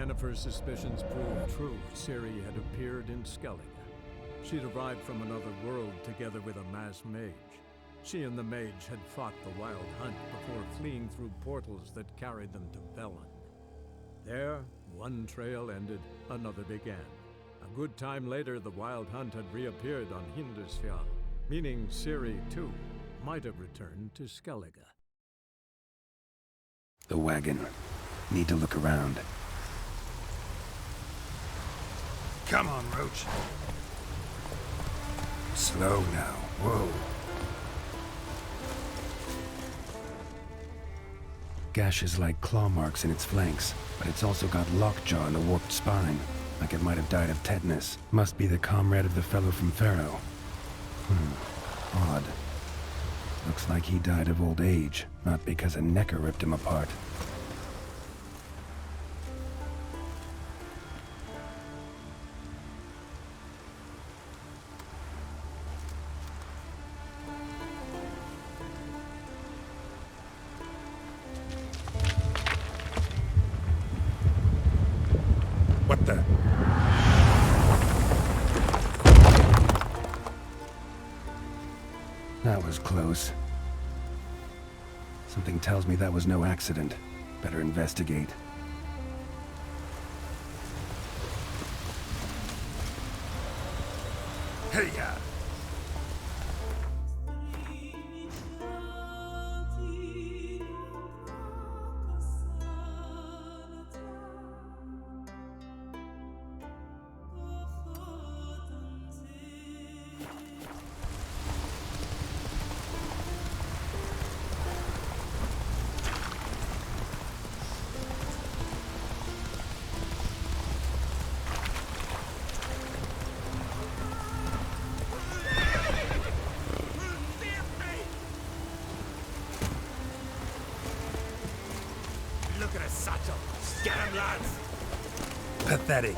Yennefer's suspicions proved true. Ciri had appeared in Skellige. She'd arrived from another world together with a masked mage. She and the mage had fought the Wild Hunt before fleeing through portals that carried them to Velen. There, one trail ended, another began. A good time later, the Wild Hunt had reappeared on Hindarsfjall, meaning Ciri, too, might have returned to Skellige. The wagon. Need to look around. Come on, Roach. Slow now. Whoa. Gashes like claw marks in its flanks, but it's also got lockjaw and a warped spine, like it might have died of tetanus. Must be the comrade of the fellow from Pharaoh. Odd. Looks like he died of old age, not because a necker ripped him apart. What the? That was close. Something tells me that was no accident. Better investigate. Hey, ya! Look at his satchel. Get him, lads! Pathetic.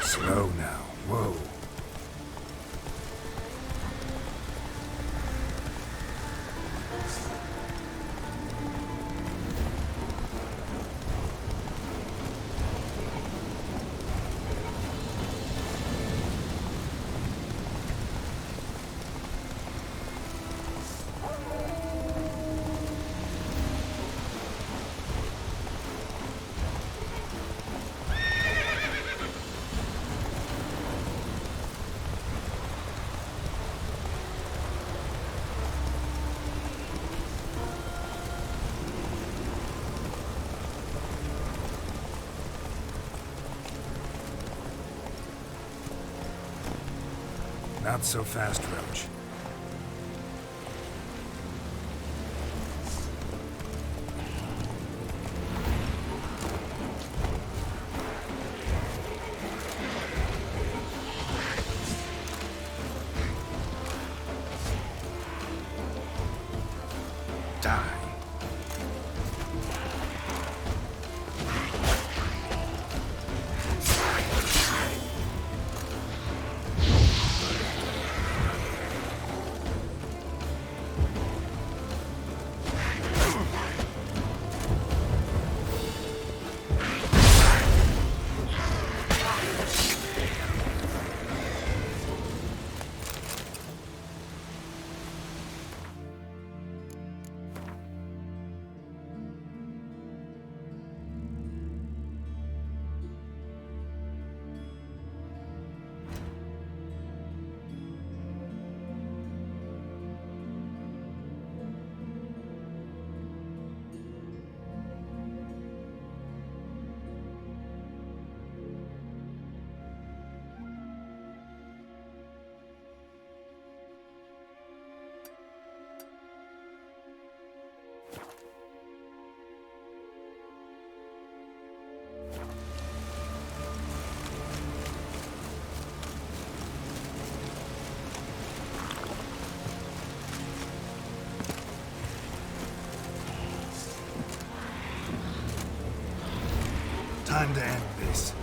Slow now. Whoa. Not so fast, Roach. Die. time to end this.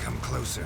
Come closer.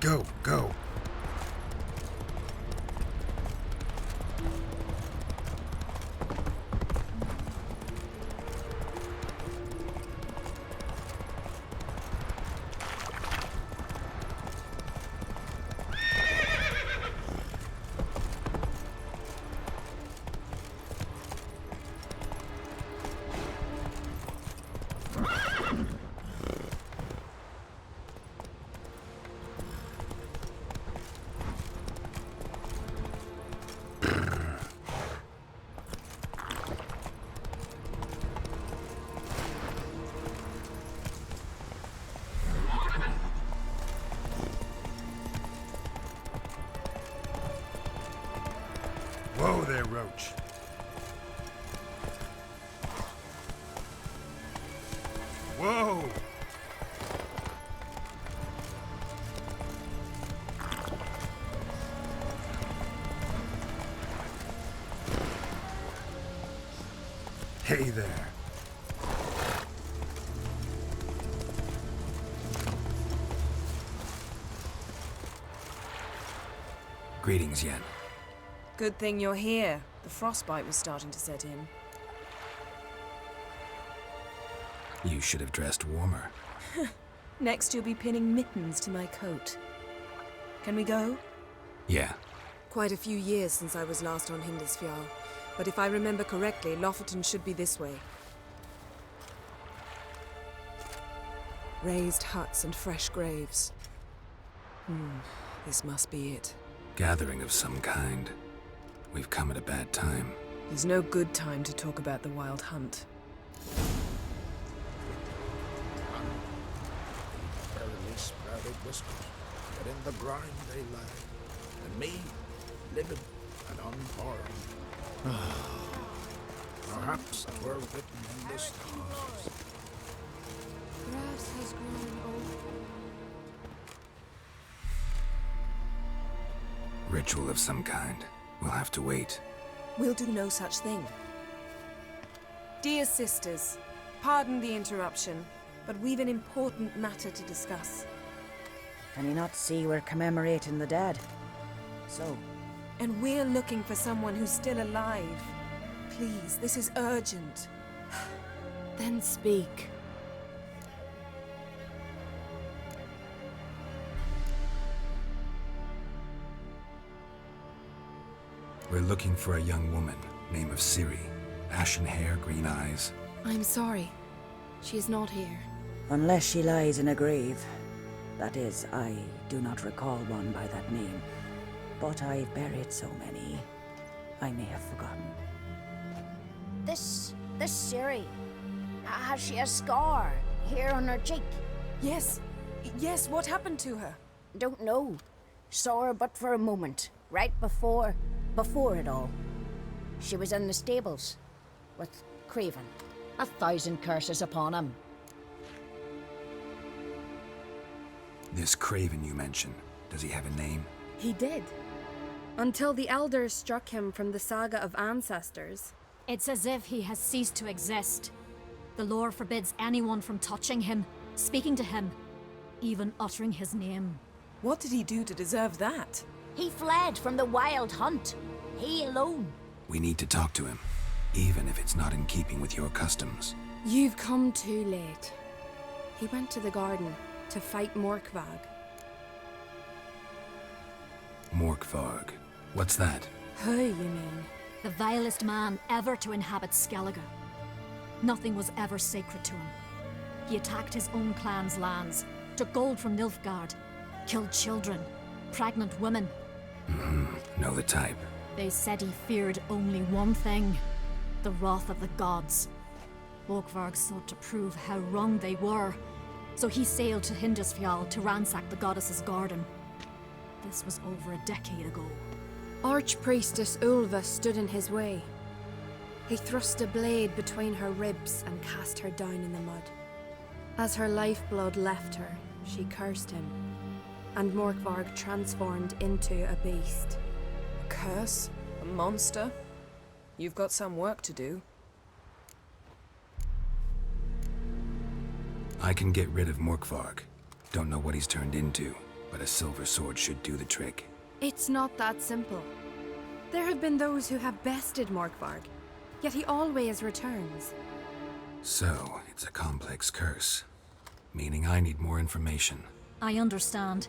Go, go. Whoa there, Roach. Whoa! Hey there. Greetings, Yen. Good thing you're here. The frostbite was starting to set in. You should have dressed warmer. Next you'll be pinning mittens to my coat. Can we go? Yeah. Quite a few years since I was last on Hindisfjall, but if I remember correctly, Lofoten should be this way. Raised huts and fresh graves. This must be it. Gathering of some kind. We've come at a bad time. There's no good time to talk about the Wild Hunt. Barely sprouted whiskers, but in the grind they lie. And me, living and unharmed. Perhaps it were written in the stars. Grass has grown old. Ritual of some kind. We'll have to wait. We'll do no such thing. Dear sisters, pardon the interruption, but we've an important matter to discuss. Can you not see we're commemorating the dead? So, And we're looking for someone who's still alive. Please, this is urgent. Then speak. We're looking for a young woman, name of Ciri. Ashen hair, green eyes. I'm sorry. She is not here. unless she lies in a grave. That is, I do not recall one by that name. But I've buried so many, I may have forgotten. This Ciri, has she a scar here on her cheek? Yes, what happened to her? Don't know. Saw her but for a moment, right before it all. She was in the stables with Craven. 1,000 curses upon him. This Craven you mentioned, does he have a name? He did. Until the elders struck him from the saga of ancestors. It's as if he has ceased to exist. The lore forbids anyone from touching him, speaking to him, even uttering his name. What did he do to deserve that? He fled from the Wild Hunt. He alone. We need to talk to him, even if it's not in keeping with your customs. You've come too late. He went to the garden to fight Morkvag. Morkvarg. What's that? Who, you mean? The vilest man ever to inhabit Skellige. Nothing was ever sacred to him. He attacked his own clan's lands, took gold from Nilfgaard, killed children, pregnant women. Know the type. They said he feared only one thing, the wrath of the gods. Morkvarg sought to prove how wrong they were, so he sailed to Hindisfjall to ransack the goddess's garden. This was over a decade ago. Archpriestess Ulva stood in his way. He thrust a blade between her ribs and cast her down in the mud. As her lifeblood left her, she cursed him, and Morkvarg transformed into a beast. A curse? A monster? You've got some work to do. I can get rid of Morkvarg. Don't know what he's turned into. but a silver sword should do the trick. It's not that simple. There have been those who have bested Morkvarg, yet he always returns. So, it's a complex curse, meaning I need more information. I understand,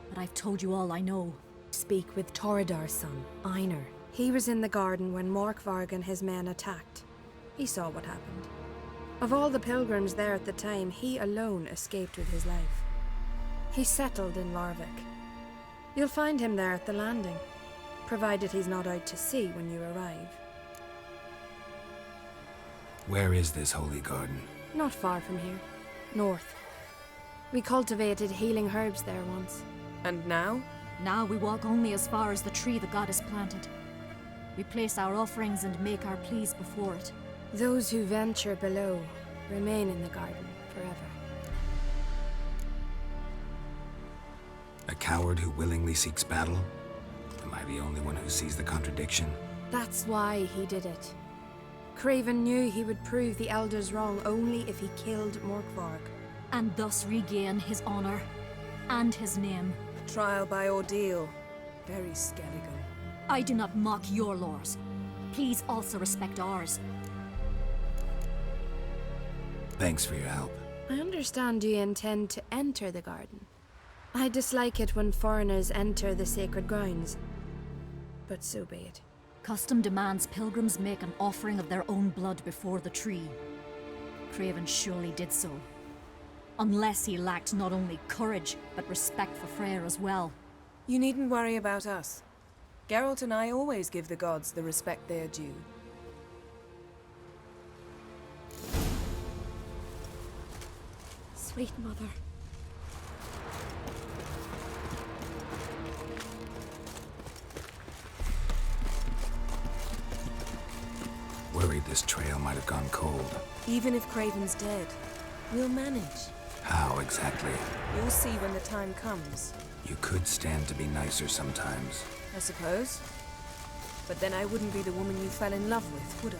but I've told you all I know. Speak with Toradar's son, Einar. He was in the garden when Morkvarg and his men attacked. He saw what happened. Of all the pilgrims there at the time, he alone escaped with his life. He settled in Larvik. You'll find him there at the landing, provided he's not out to sea when you arrive. Where is this holy garden? Not far from here. North. We cultivated healing herbs there once. And now? Now we walk only as far as the tree the goddess planted. We place our offerings and make our pleas before it. Those who venture below remain in the garden forever. A coward who willingly seeks battle? Am I the only one who sees the contradiction? That's why he did it. Craven knew he would prove the elders wrong only if he killed Morkvarg. And thus regain his honor and his name. Trial by ordeal. Very Skelligan. I do not mock your laws. Please also respect ours. Thanks for your help. I understand you intend to enter the garden. I dislike it when foreigners enter the sacred grounds, but so be it. Custom demands pilgrims make an offering of their own blood before the tree. Craven surely did so. Unless he lacked not only courage, but respect for Freyr as well. You needn't worry about us. Geralt and I always give the gods the respect they are due. Sweet mother. Worried this trail might have gone cold. Even if Craven's dead, we'll manage. How exactly? You'll see when the time comes. You could stand to be nicer sometimes. I suppose. But then I wouldn't be the woman you fell in love with, would I?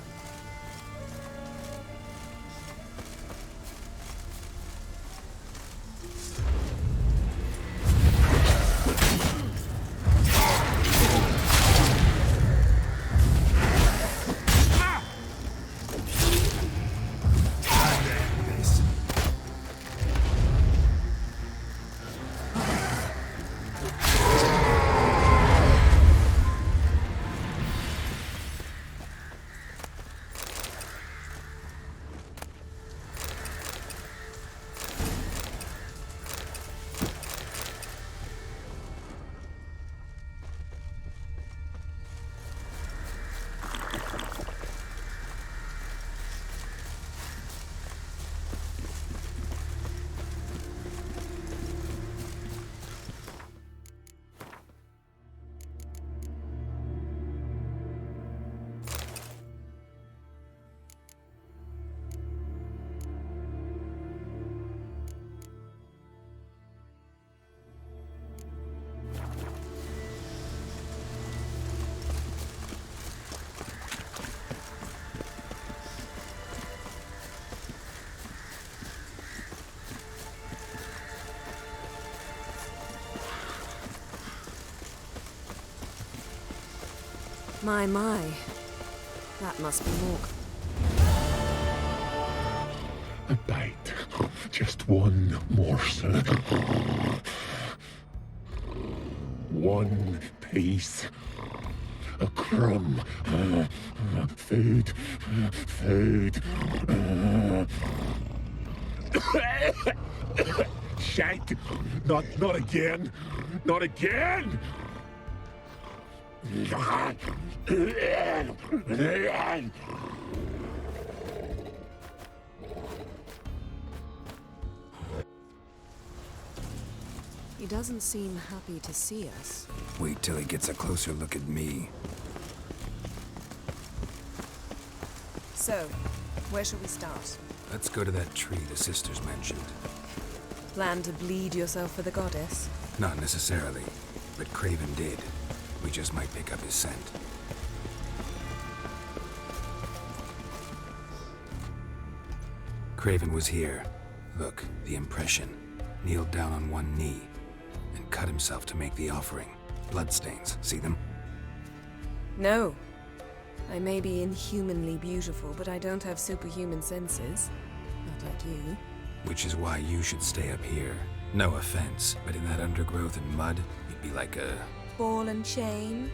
My. That must be Mork. A bite. Just one morsel. One piece. A crumb. Food. Shite. Not again. Not again! He doesn't seem happy to see us. Wait till he gets a closer look at me. So, where shall we start? Let's go to that tree the sisters mentioned. Plan to bleed yourself for the goddess? Not necessarily, but Craven did. We just might pick up his scent. Craven was here. Look, the impression. Kneeled down on one knee and cut himself to make the offering. Bloodstains, see them? No. I may be inhumanly beautiful, but I don't have superhuman senses. Not like you. Which is why you should stay up here. No offense, but in that undergrowth and mud, you'd be like a... Ball and chain?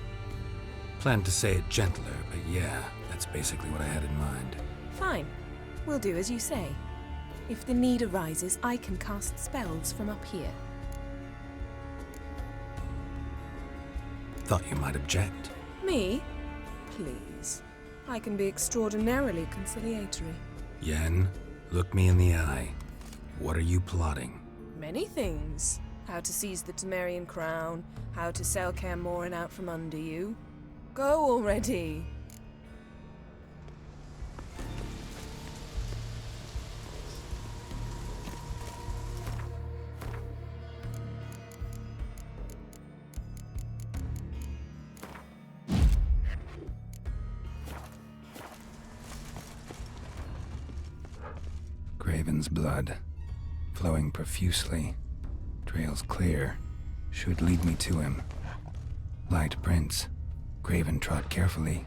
Planned to say it gentler, but yeah, that's basically what I had in mind. Fine. We'll do as you say. If the need arises, I can cast spells from up here. Thought you might object. Me? Please. I can be extraordinarily conciliatory. Yen, look me in the eye. What are you plotting? Many things. How to seize the Temerian crown, how to sell Kaer Morhen out from under you. Go already! Graven's blood, flowing profusely, trails clear, should lead me to him. Light prints. Graven trod carefully.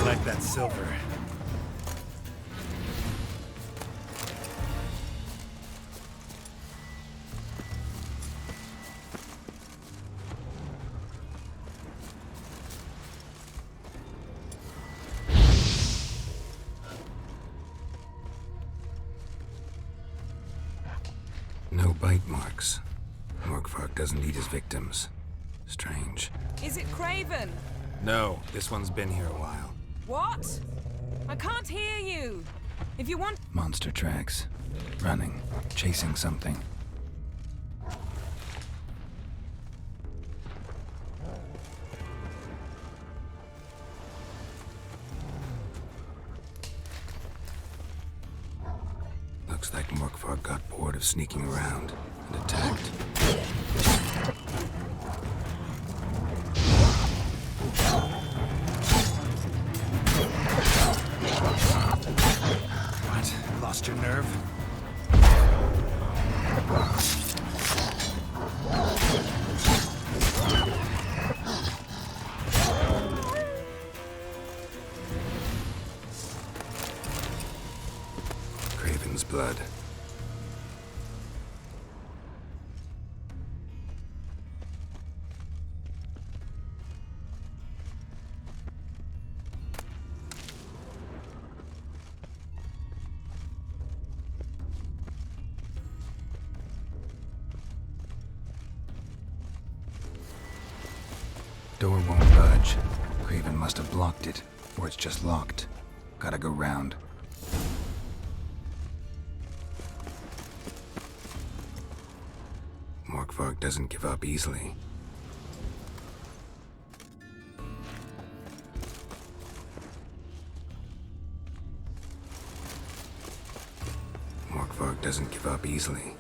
Like that silver. No bite marks. Morkvark doesn't eat his victims. Strange. Is it Craven? No, this one's been here a while. What? I can't hear you. If you want... Monster tracks. Running. Chasing something. Looks like Morkvark got bored of sneaking around and attacked. What? Lost your nerve? Craven's blood. Door won't budge. Craven must have blocked it, or it's just locked. Gotta go round. Morkvark doesn't give up easily. Morkvark doesn't give up easily.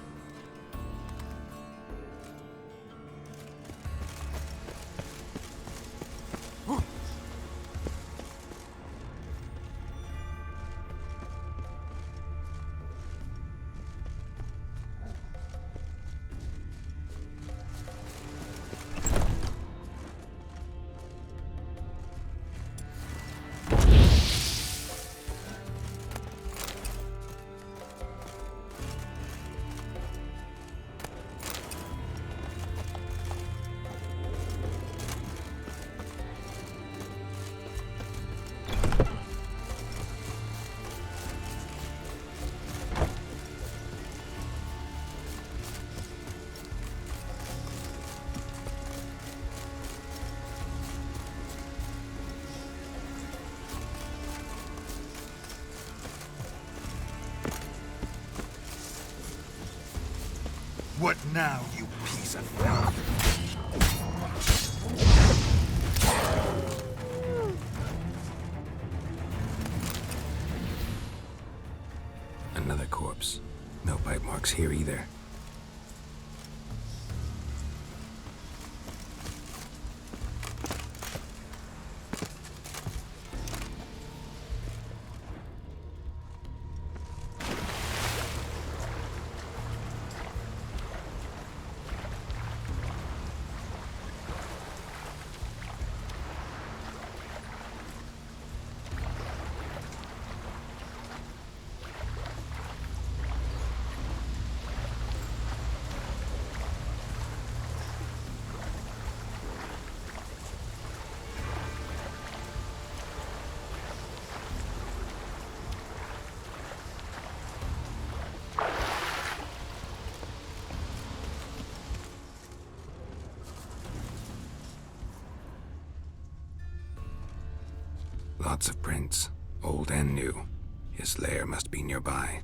What now, you piece of filth? another corpse. No bite marks here either. Lots of prints, old and new. His lair must be nearby.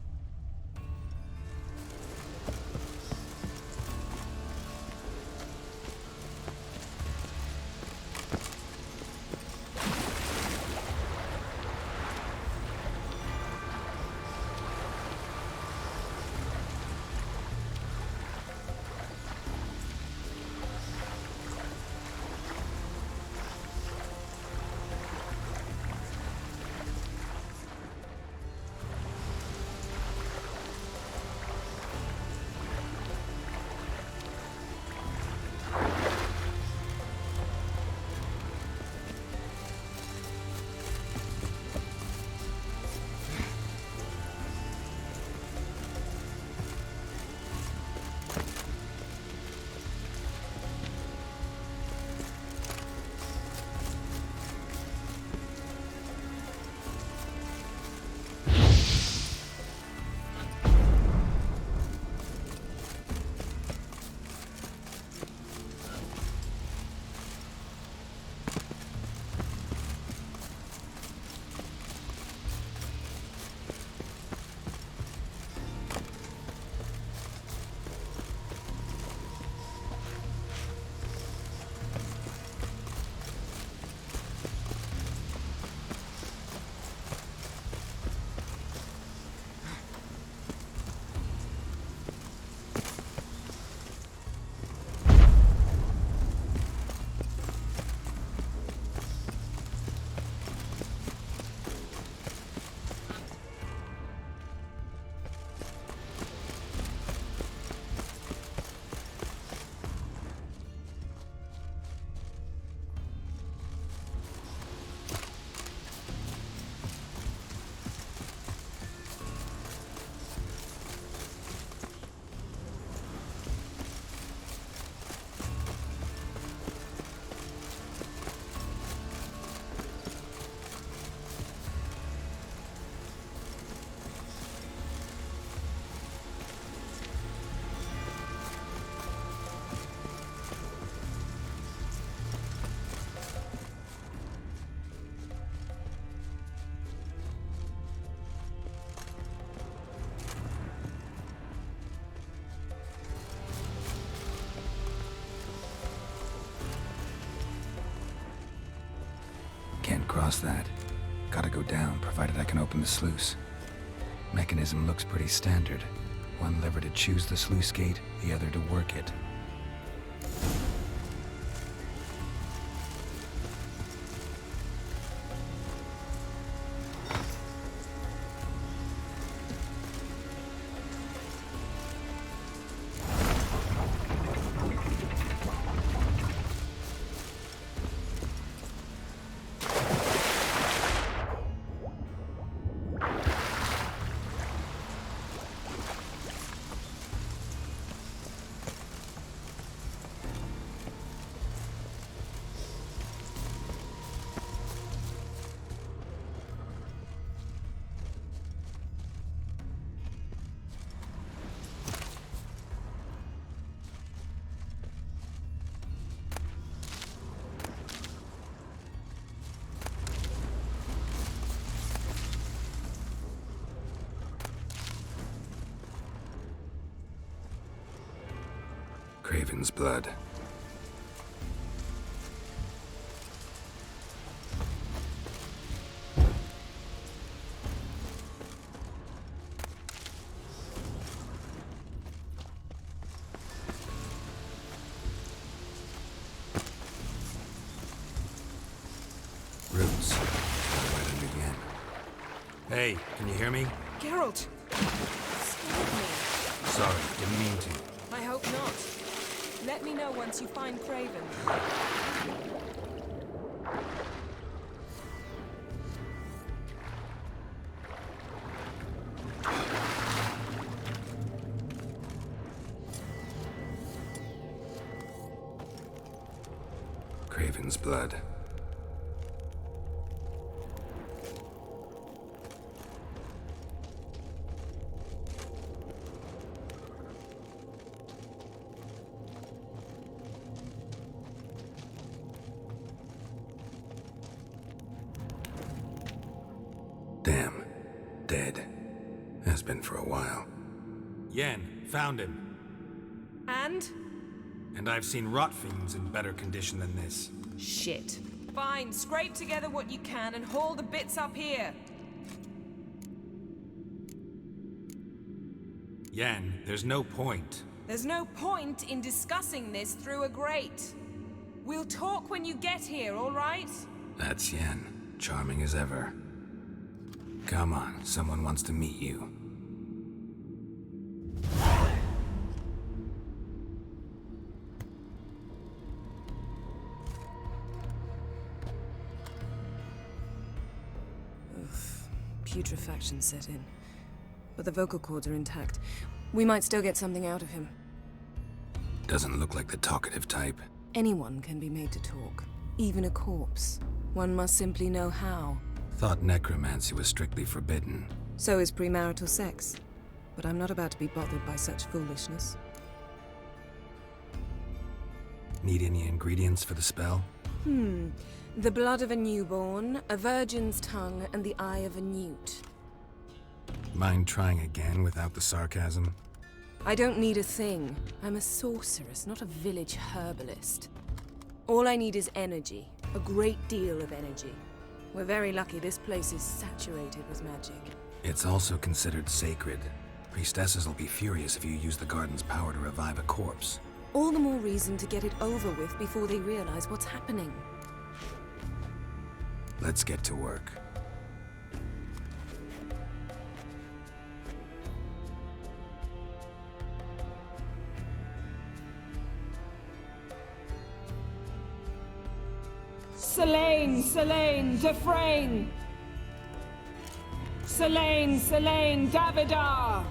Can't cross that. Gotta go down, provided I can open the sluice. Mechanism looks pretty standard. One lever to choose the sluice gate, the other to work it. Craven's blood. Hey, can you hear me? Geralt! Scared me. Sorry, didn't mean to. I hope not. Let me know once you find Craven. Craven's blood. Damn. Dead. Has been for a while. Yen, found him. And? And I've seen rot fiends in better condition than this. Shit. Fine, scrape together what you can and haul the bits up here. Yen, there's no point. There's no point in discussing this through a grate. We'll talk when you get here, all right? That's Yen. Charming as ever. Come on, someone wants to meet you. Putrefaction set in. But the vocal cords are intact. We might still get something out of him. Doesn't look like the talkative type. Anyone can be made to talk. Even a corpse. One must simply know how. Thought necromancy was strictly forbidden. So is premarital sex. But I'm not about to be bothered by such foolishness. Need any ingredients for the spell? The blood of a newborn, a virgin's tongue, and the eye of a newt. Mind trying again without the sarcasm? I don't need a thing. I'm a sorceress, not a village herbalist. All I need is energy. A great deal of energy. We're very lucky this place is saturated with magic. It's also considered sacred. Priestesses will be furious if you use the garden's power to revive a corpse. All the more reason to get it over with before they realize what's happening. Let's get to work. Selene, Selene, Dufresne! Selene, Selene, Davidar!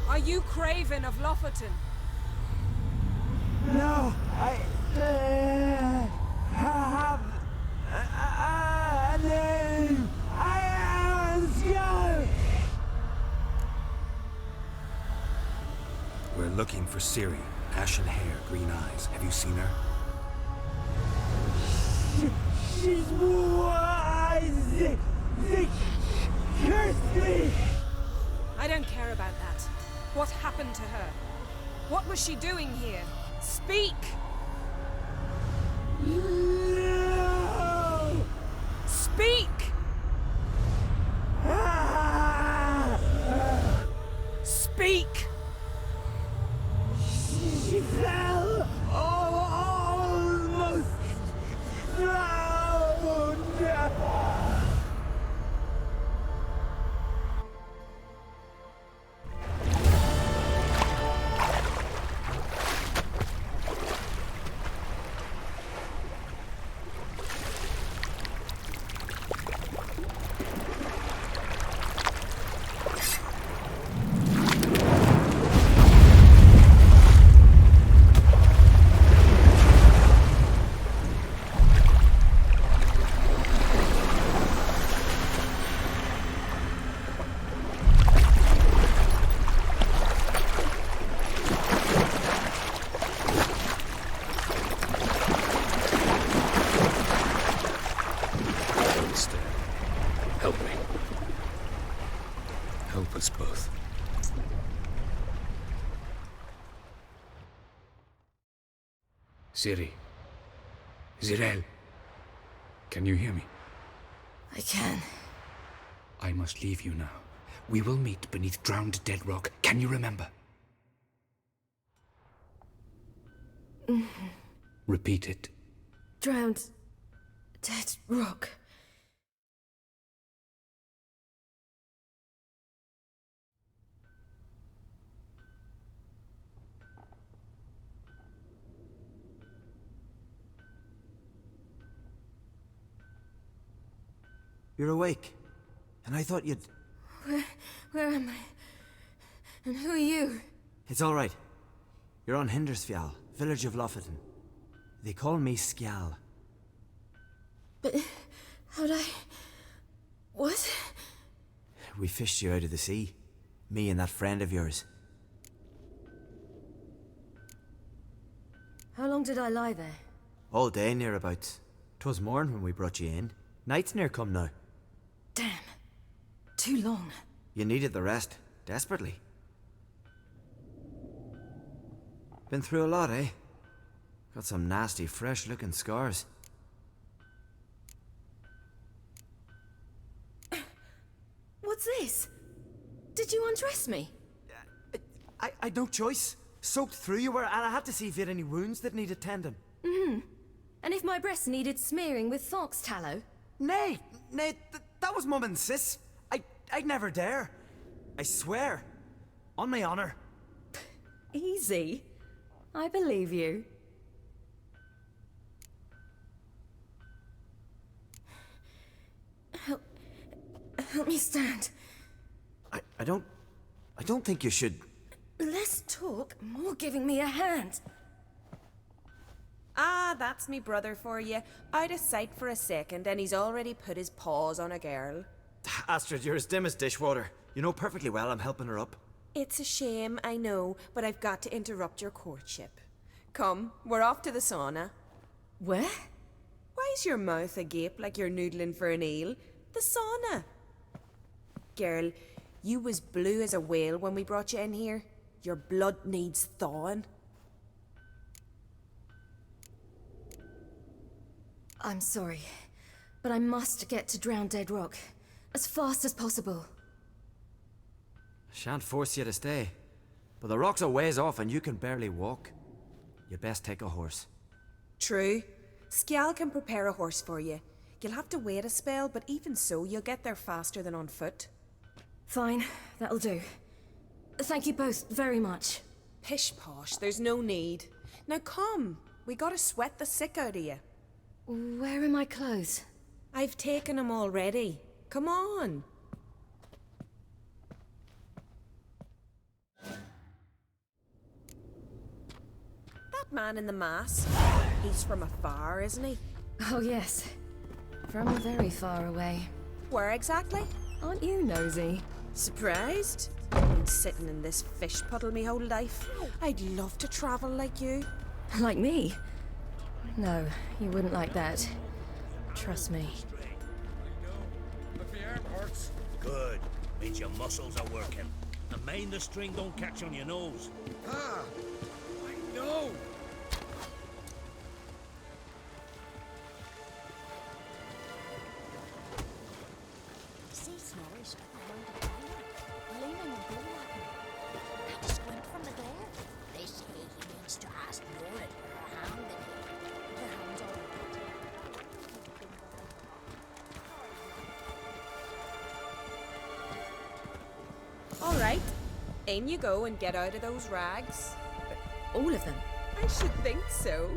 Are you Craven of Lofoten? No, I have a name. I am Scar. We're looking for Ciri. Ashen hair, green eyes. Have you seen her? She's wise. They cursed me. I don't care about that. What happened to her? What was she doing here? Speak! No. Speak! Speak! She fell almost drowned. Ciri. Zirael. Can you hear me? I can. I must leave you now. We will meet beneath drowned dead rock. Can you remember? Repeat it. Drowned. Dead rock. You're awake. And I thought you'd... Where am I? And who are you? It's all right. You're on Hindersfjall, village of Lofoten. They call me Skjal. But how'd I... What? We fished you out of the sea. Me and that friend of yours. How long did I lie there? All day nearabouts. 'Twas morn when we brought you in. Night's near come now. Damn. Too long. You needed the rest. Desperately. Been through a lot, eh? Got some nasty, fresh-looking scars. What's this? Did you undress me? I'd no choice. Soaked through you were, and I had to see if you had any wounds that needed tending. And if my breasts needed smearing with fox tallow? Nay, that was Mum and Sis. I'd never dare. I swear. On my honor. Easy. I believe you. Help me stand. I don't think you should... Less talk, more giving me a hand. Ah, that's me brother for you. Out of sight for a second, and he's already put his paws on a girl. Astrid, you're as dim as dishwater. You know perfectly well I'm helping her up. It's a shame, I know, but I've got to interrupt your courtship. Come, we're off to the sauna. Where? Why's your mouth agape like you're noodling for an eel? The sauna. Girl, you was blue as a whale when we brought you in here. Your blood needs thawing. I'm sorry, but I must get to Drowned Dead Rock as fast as possible. Shan't force you to stay. But the rock's a ways off and you can barely walk. You best take a horse. True. Skjal can prepare a horse for you. You'll have to wait a spell, but even so, you'll get there faster than on foot. Fine, that'll do. Thank you both very much. Pish-posh, there's no need. Now come, we gotta sweat the sick out of you. Where are my clothes? I've taken them already. Come on. That man in the mask, he's from afar, isn't he? Oh yes, from very far away. Where exactly? Aren't you nosy? Surprised? I've been sitting in this fish puddle me whole life. I'd love to travel like you. Like me? No, you wouldn't like that. Trust me. If the arm hurts. Good. Means your muscles are working. And mind the string don't catch on your nose. Ah! I know! See Snorri's around the corner, leaning and bullwhacking. I squint from the glare. They say he means to ask Nora for her hand in it. Her hand's all All right, in you go and get out of those rags. All of them? I should think so.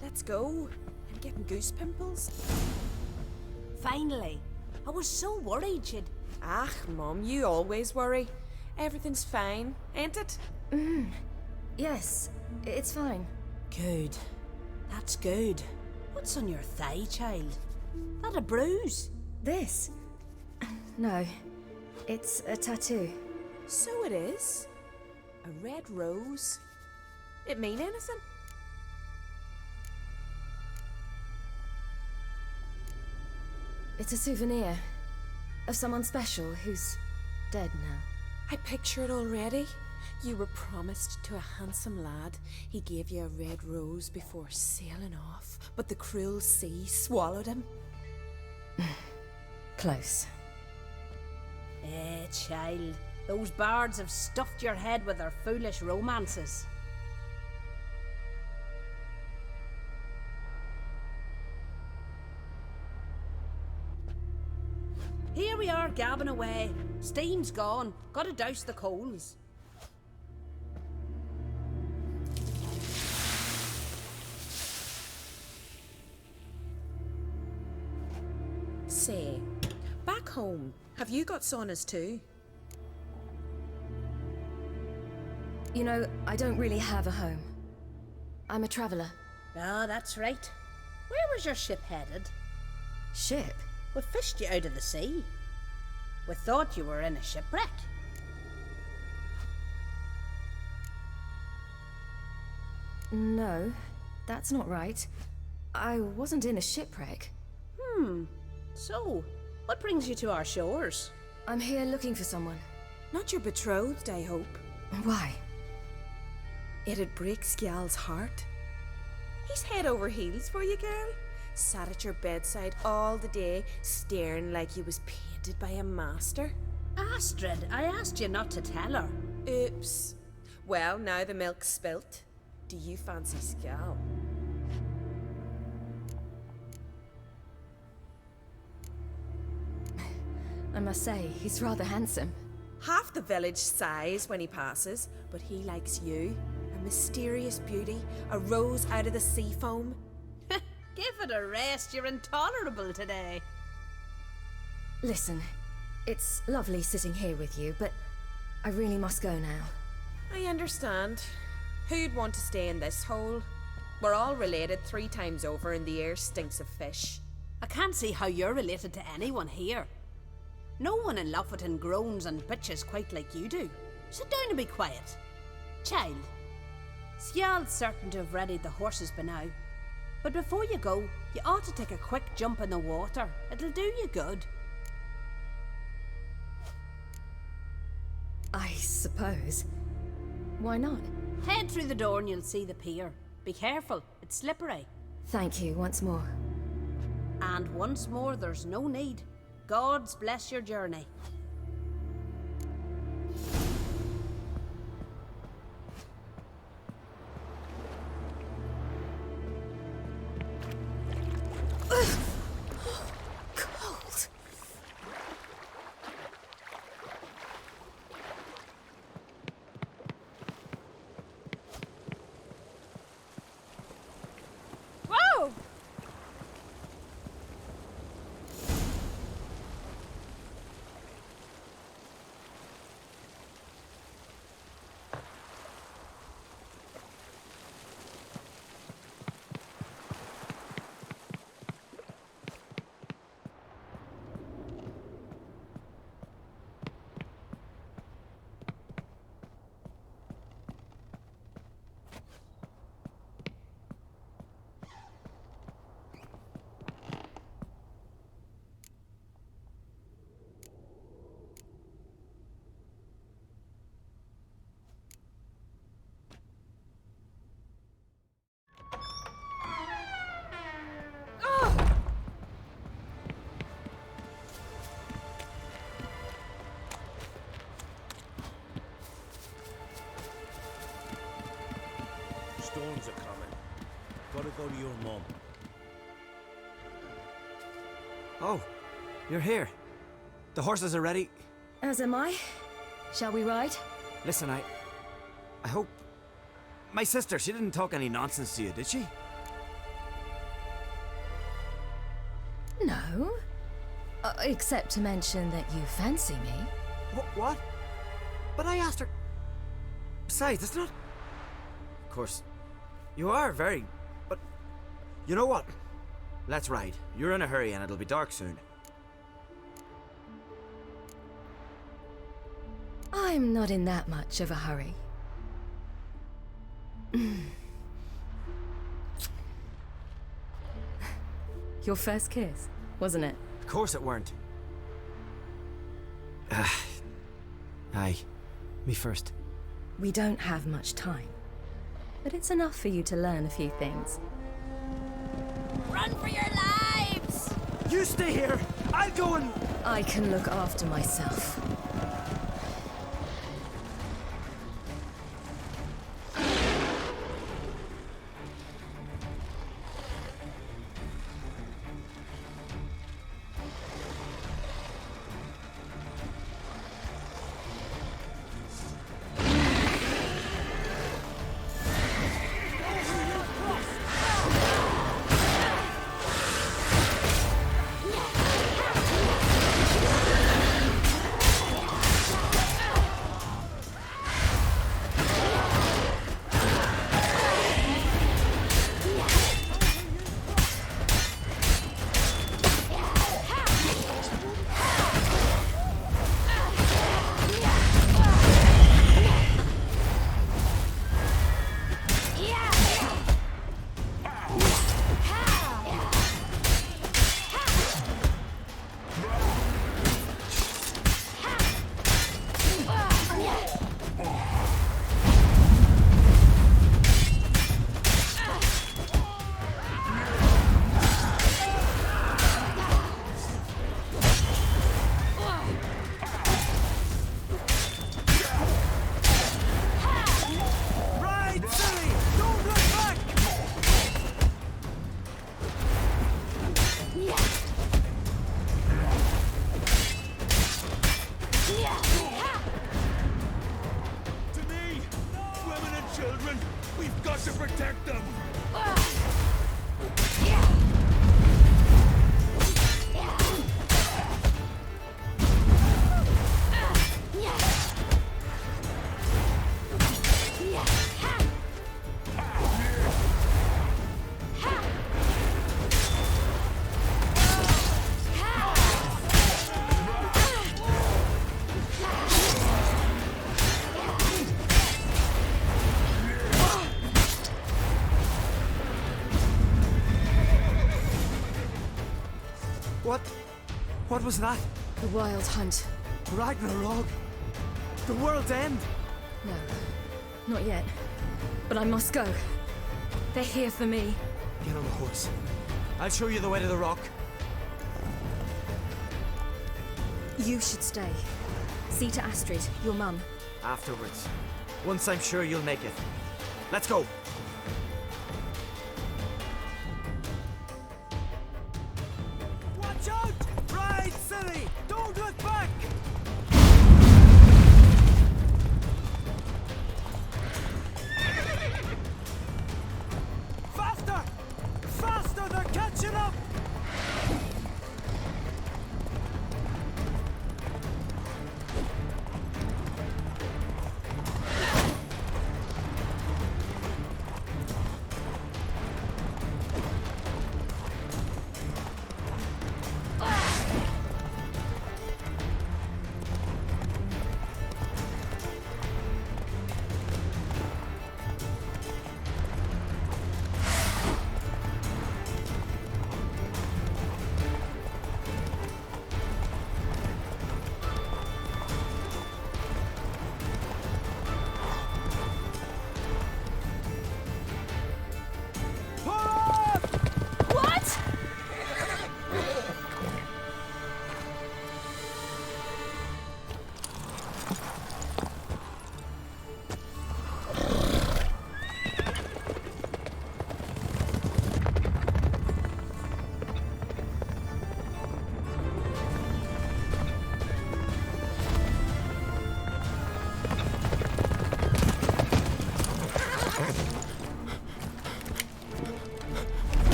Let's go. I'm getting goose pimples. Finally. I was so worried you'd... Ach, Mum, you always worry. Everything's fine, ain't it? Yes, it's fine. Good. That's good. What's on your thigh, child? That a bruise? This? No, it's a tattoo. So it is. A red rose. It mean anything? It's a souvenir of someone special who's dead now. I picture it already. You were promised to a handsome lad. He gave you a red rose before sailing off, but the cruel sea swallowed him. Close. Child. Those bards have stuffed your head with their foolish romances. Here we are, gabbing away. Steam's gone. Gotta douse the coals. Say, back home, have you got saunas too? You know, I don't really have a home. I'm a traveller. Ah, that's right. Where was your ship headed? Ship? We fished you out of the sea. We thought you were in a shipwreck. No, that's not right. I wasn't in a shipwreck. So, what brings you to our shores? I'm here looking for someone. Not your betrothed, I hope. Why? It'd break Skjal's heart. He's head over heels for you, girl. Sat at your bedside all the day, staring like he was painted by a master. Astrid, I asked you not to tell her. Oops. Well, now the milk's spilt. Do you fancy Skjal? I must say, he's rather handsome. Half the village sighs when he passes, but he likes you. A mysterious beauty, a rose out of the sea foam. Give it a rest, you're intolerable today. Listen, it's lovely sitting here with you, but I really must go now. I understand. Who'd want to stay in this hole? We're all related 3 times over and the air stinks of fish. I can't see how you're related to anyone here. No one in Lofoten groans and bitches quite like you do. Sit down and be quiet. Child, Skjal's certain to have readied the horses by now. But before you go, you ought to take a quick jump in the water. It'll do you good. I suppose. Why not? Head through the door and you'll see the pier. Be careful, it's slippery. Thank you once more. And once more, there's no need. Gods bless your journey. Cold. Whoa! Storms are coming. Gotta go to your mum. Oh, you're here. The horses are ready. As am I. Shall we ride? Listen, I hope... My sister, she didn't talk any nonsense to you, did she? No. Except to mention that you fancy me. What? But I asked her... Besides, it's not... Of course, you are very... But... You know what? Let's ride. You're in a hurry and it'll be dark soon. I'm not in that much of a hurry. Your first kiss, wasn't it? Of course it weren't. Aye. Me first. We don't have much time. But it's enough for you to learn a few things. Run for your lives! You stay here! I'll go and... I can look after myself. What was that? The Wild Hunt. Ragnarok? The world's end? No, not yet. But I must go. They're here for me. Get on the horse. I'll show you the way to the rock. You should stay. See to Astrid, your mum. Afterwards. Once I'm sure you'll make it. Let's go! Watch out! Ride, silly! Don't look back! Faster! Faster! They're catching up!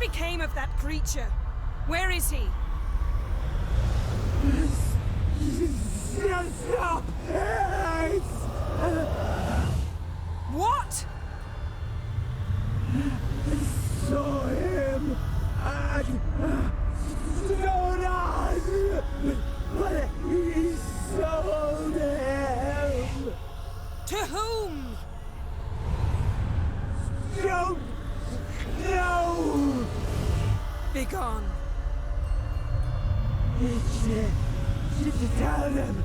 became of that creature? Where is he? What? Saw him at Stonas, but he sold him. To whom? Don't know. Begone. Tell them.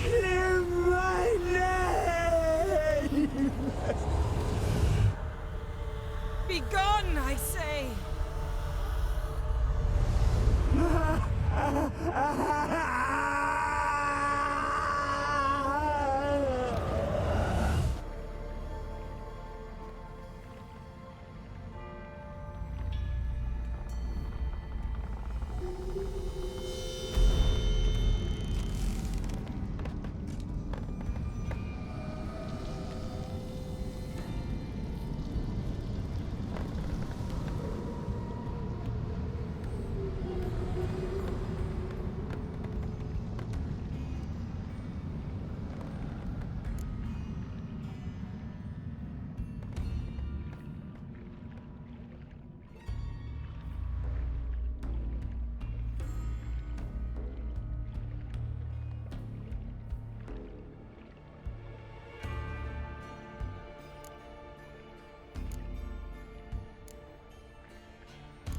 Clear my name. Begone, I say.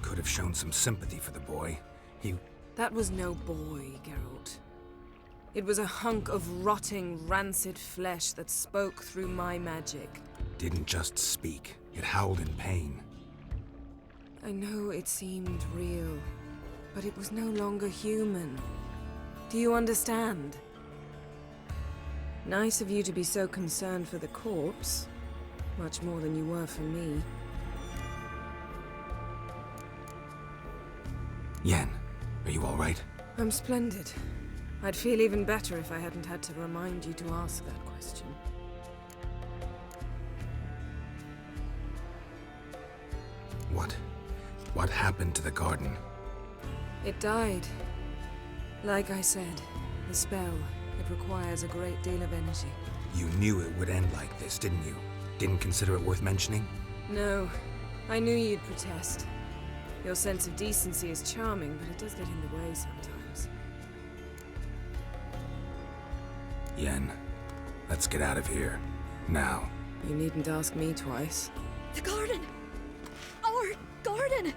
Could have shown some sympathy for the boy. That was no boy, Geralt. It was a hunk of rotting, rancid flesh that spoke through my magic. Didn't just speak. It howled in pain. I know it seemed real, but it was no longer human. Do you understand? Nice of you to be so concerned for the corpse. Much more than you were for me. Yen, are you all right? I'm splendid. I'd feel even better if I hadn't had to remind you to ask that question. What happened to the garden? It died. Like I said, the spell, it requires a great deal of energy. You knew it would end like this, didn't you? Didn't consider it worth mentioning? No. I knew you'd protest. Your sense of decency is charming, but it does get in the way sometimes. Yen, let's get out of here. Now. You needn't ask me twice. The garden! Our garden!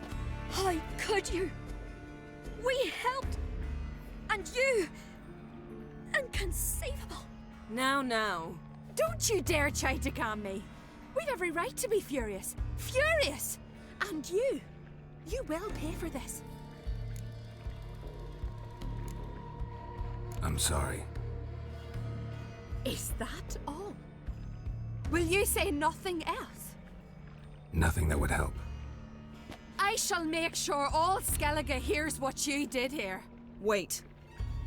How could you? We helped! And you! Inconceivable! Now. Don't you dare try to calm me. We've every right to be furious. Furious! And you will pay for this. I'm sorry. Is that all? Will you say nothing else? Nothing that would help. I shall make sure all Skellige hears what you did here. Wait.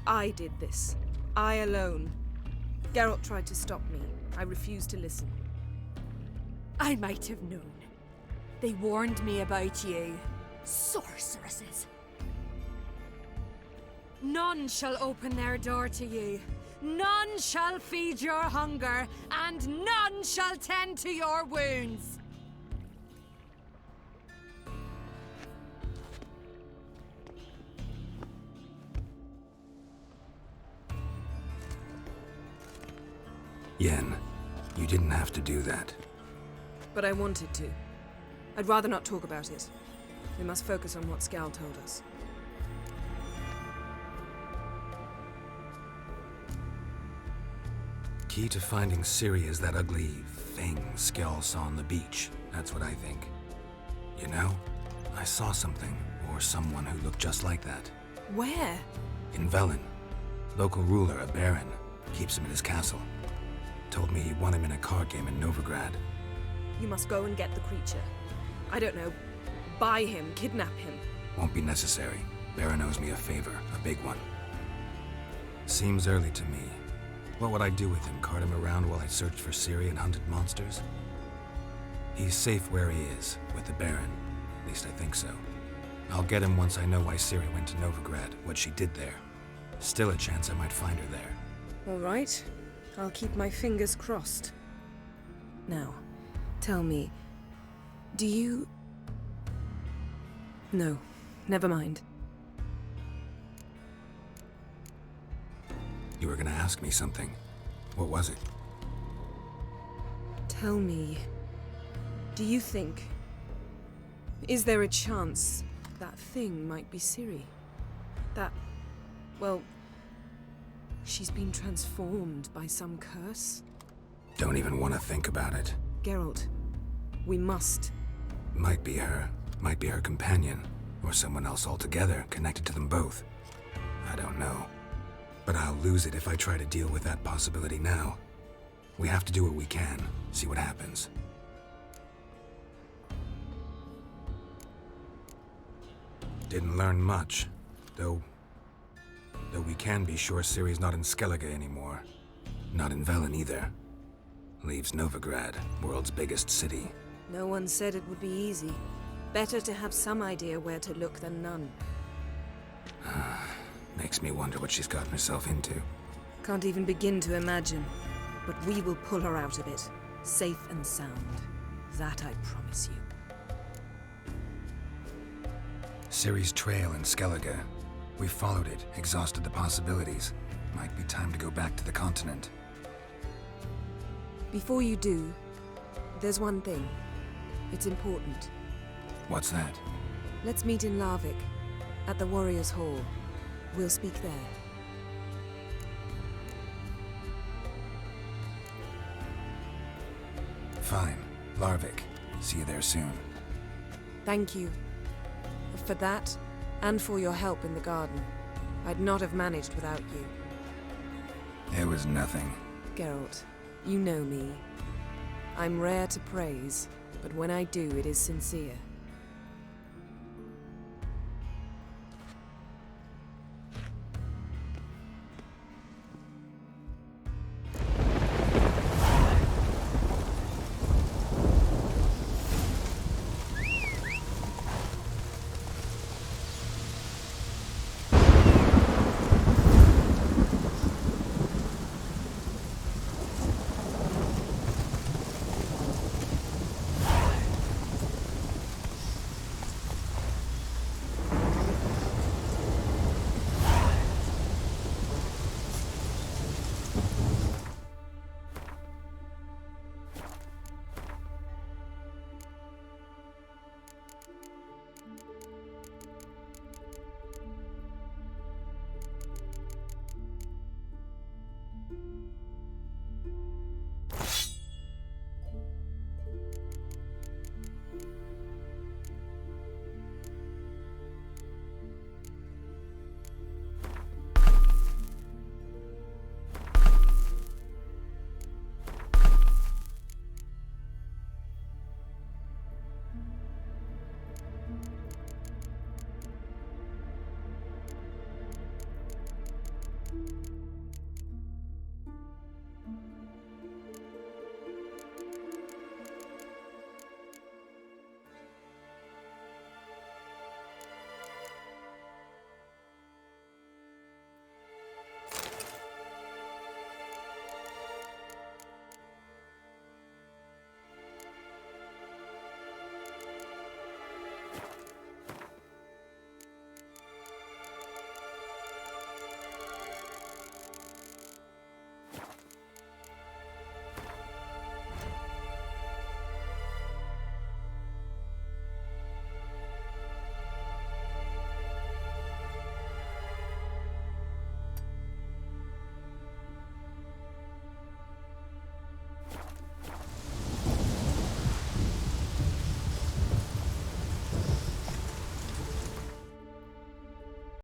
I did this. I alone. Geralt tried to stop me. I refused to listen. I might have known. They warned me about you. Sorceresses. None shall open their door to you. None shall feed your hunger, and none shall tend to your wounds. Yen, you didn't have to do that. But I wanted to. I'd rather not talk about it. We must focus on what Skal told us. Key to finding Ciri is that ugly thing Skell saw on the beach. That's what I think. You know, I saw something, or someone who looked just like that. Where? In Velen. Local ruler, a baron, keeps him in his castle. Told me he won him in a card game in Novigrad. You must go and get the creature. I don't know. Buy him, kidnap him. Won't be necessary. Baron owes me a favor, a big one. Seems early to me. What would I do with him? Cart him around while I searched for Ciri and hunted monsters? He's safe where he is, with the Baron. At least I think so. I'll get him once I know why Ciri went to Novigrad, what she did there. Still a chance I might find her there. All right. I'll keep my fingers crossed. Now, tell me, do you... No, never mind. You were gonna ask me something. What was it? Tell me, do you think... Is there a chance that thing might be Ciri? That... well... she's been transformed by some curse? Don't even want to think about it. Geralt, we must. Might be her companion, or someone else altogether connected to them both. I don't know. But I'll lose it if I try to deal with that possibility now. We have to do what we can, see what happens. Didn't learn much, though we can be sure Ciri's not in Skellige anymore. Not in Velen either. Leaves Novigrad, world's biggest city. No one said it would be easy. Better to have some idea where to look than none. Makes me wonder what she's gotten herself into. Can't even begin to imagine. But we will pull her out of it. Safe and sound. That I promise you. Ciri's trail in Skellige. We followed it, exhausted the possibilities. Might be time to go back to the continent. Before you do, there's one thing. It's important. What's that? Let's meet in Larvik, at the Warriors' Hall. We'll speak there. Fine. Larvik. See you there soon. Thank you. For that, and for your help in the garden. I'd not have managed without you. It was nothing. Geralt, you know me. I'm rare to praise, but when I do, it is sincere.